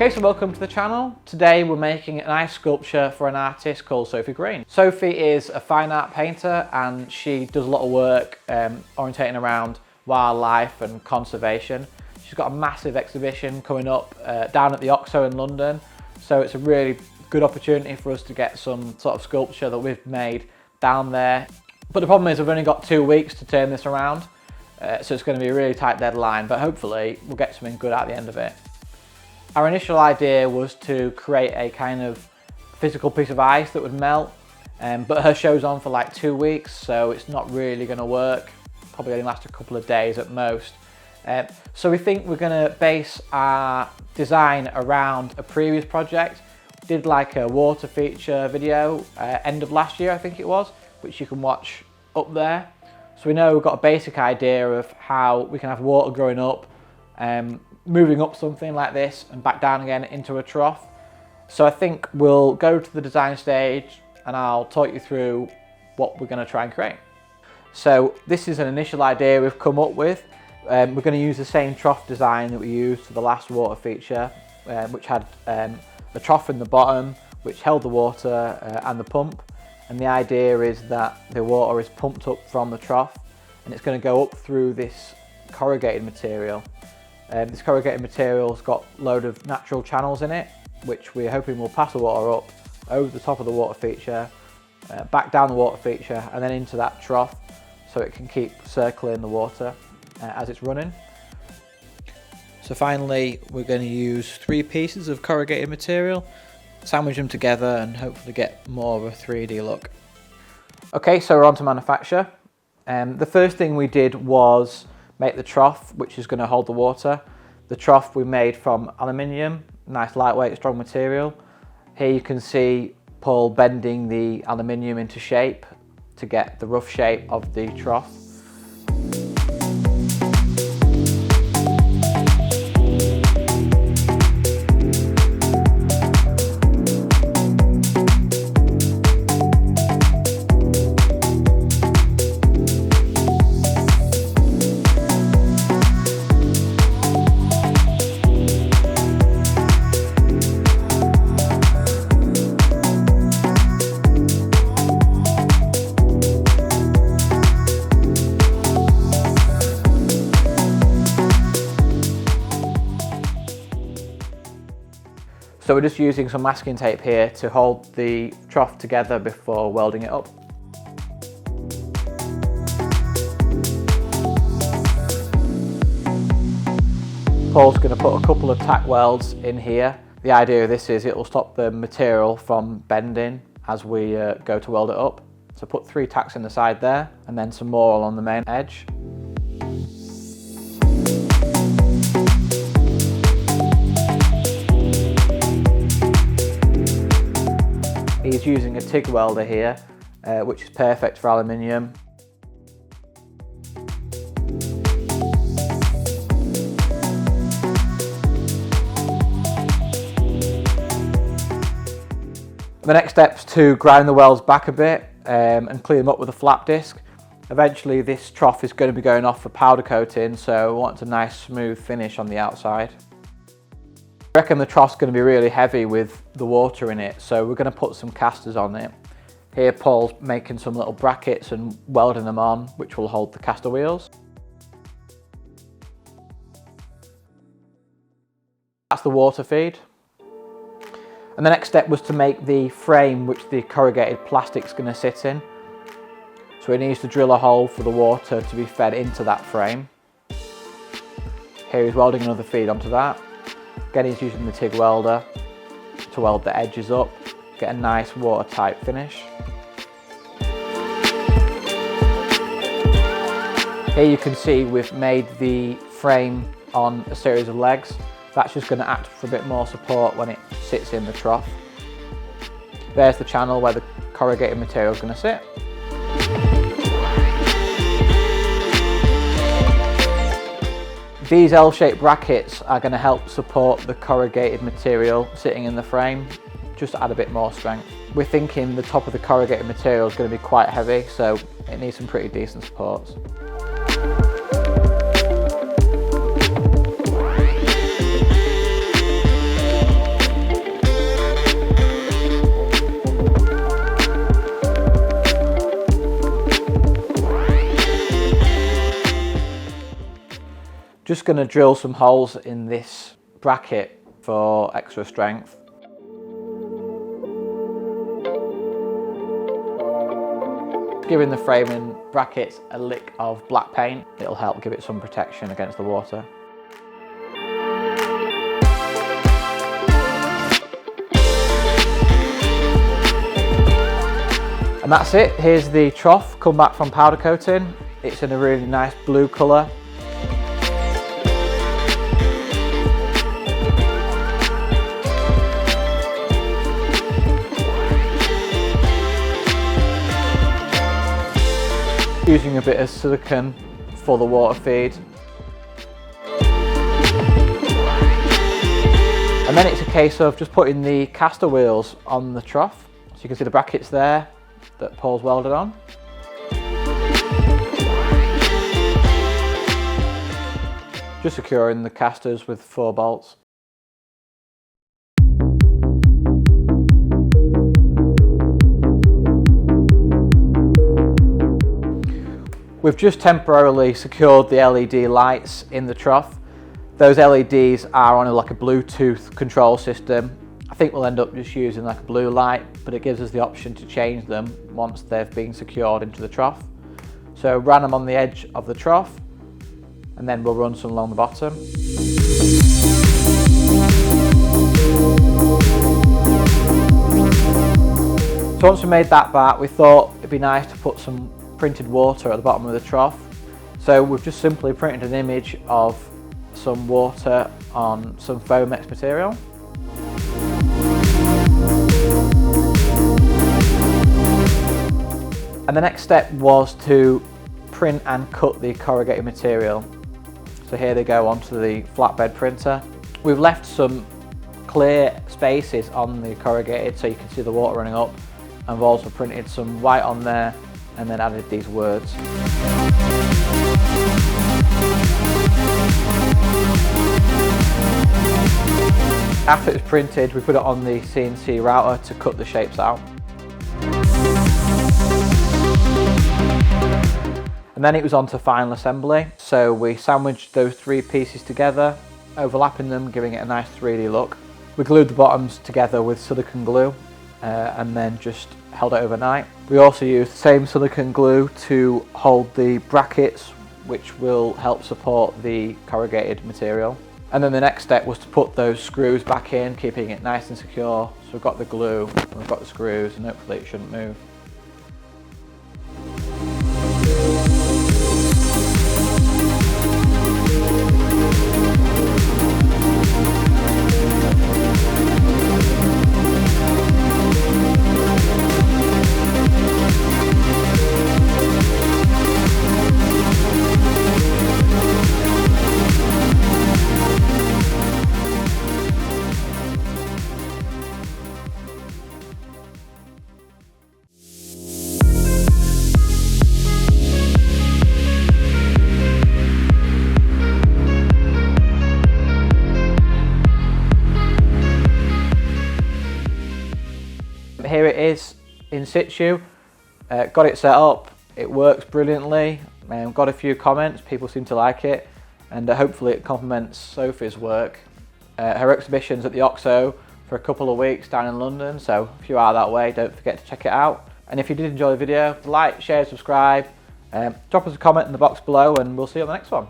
Okay, so welcome to the channel. Today we're making a nice sculpture for an artist called Sophie Green. Sophie is a fine art painter and she does a lot of work orientating around wildlife and conservation. She's got a massive exhibition coming up down at the OXO in London, so it's a really good opportunity for us to get some sort of sculpture that we've made down there. But the problem is we've only got 2 weeks to turn this around, so it's going to be a really tight deadline, but hopefully we'll get something good at the end of it. Our initial idea was to create a kind of physical piece of ice that would melt, but her show's on for like 2 weeks, so it's not really going to work. Probably only last a couple of days at most. So we think we're going to base our design around a previous project. We did like a water feature video end of last year, I think it was, which you can watch up there. So we know we've got a basic idea of how we can have water growing up, moving up something like this and back down again into a trough. So I think we'll go to the design stage and I'll talk you through what we're going to try and create. So this is an initial idea we've come up with. We're going to use the same trough design that we used for the last water feature, which had a trough in the bottom which held the water and the pump. And the idea is that the water is pumped up from the trough and it's going to go up through this corrugated material. This corrugated material's got a load of natural channels in it, which we're hoping will pass the water up over the top of the water feature, back down the water feature and then into that trough so it can keep circling the water as it's running. So finally we're going to use 3 pieces of corrugated material, sandwich them together and hopefully get more of a 3D look. Okay, so we're on to manufacture. The first thing we did was make the trough, which is going to hold the water. The trough we made from aluminium, nice lightweight, strong material. Here you can see Paul bending the aluminium into shape to get the rough shape of the trough. So we're just using some masking tape here to hold the trough together before welding it up. Paul's going to put a couple of tack welds in here. The idea of this is it will stop the material from bending as we go to weld it up. So put 3 tacks in the side there and then some more along the main edge. He's using a TIG welder here, which is perfect for aluminium. The next step is to grind the welds back a bit and clean them up with a flap disc. Eventually this trough is going to be going off for powder coating, so we want a nice smooth finish on the outside. I reckon the trough's going to be really heavy with the water in it, so we're going to put some casters on it. Here Paul's making some little brackets and welding them on, which will hold the caster wheels. That's the water feed. And the next step was to make the frame which the corrugated plastic's going to sit in. So he needs to drill a hole for the water to be fed into that frame. Here he's welding another feed onto that. Again, he's using the TIG welder to weld the edges up, get a nice watertight finish. Here you can see we've made the frame on a series of legs. That's just going to act for a bit more support when it sits in the trough. There's the channel where the corrugated material is going to sit. These L-shaped brackets are going to help support the corrugated material sitting in the frame, just to add a bit more strength. We're thinking the top of the corrugated material is going to be quite heavy, so it needs some pretty decent supports. just going to drill some holes in this bracket for extra strength. Giving the framing brackets a lick of black paint, it'll help give it some protection against the water. And that's it. Here's the trough come back from powder coating. It's in a really nice blue colour. Using a bit of silicone for the water feed. And then it's a case of just putting the caster wheels on the trough. So you can see the brackets there that Paul's welded on. Just securing the casters with 4 bolts. We've just temporarily secured the LED lights in the trough. Those LEDs are on like a Bluetooth control system. I think we'll end up just using like a blue light, but it gives us the option to change them once they've been secured into the trough. So ran them on the edge of the trough, and then we'll run some along the bottom. So once we made that back, we thought it'd be nice to put some printed water at the bottom of the trough. So we've just simply printed an image of some water on some Foamex material. And the next step was to print and cut the corrugated material. So here they go onto the flatbed printer. We've left some clear spaces on the corrugated so you can see the water running up, and we've also printed some white on there and then added these words. After it's printed, we put it on the CNC router to cut the shapes out. And then it was on to final assembly. So we sandwiched those 3 pieces together, overlapping them, giving it a nice 3D look. We glued the bottoms together with silicone glue and then just held it overnight. We also used the same silicone glue to hold the brackets, which will help support the corrugated material. And then the next step was to put those screws back in, keeping it nice and secure. So we've got the glue, and we've got the screws, and hopefully it shouldn't move. Here it is in situ. Got it set up, it works brilliantly. Got a few comments, people seem to like it, and hopefully it complements Sophie's work. Her exhibition's at the OXO for a couple of weeks down in London, so if you are that way, don't forget to check it out. And if you did enjoy the video, like, share, subscribe, drop us a comment in the box below, and we'll see you on the next one.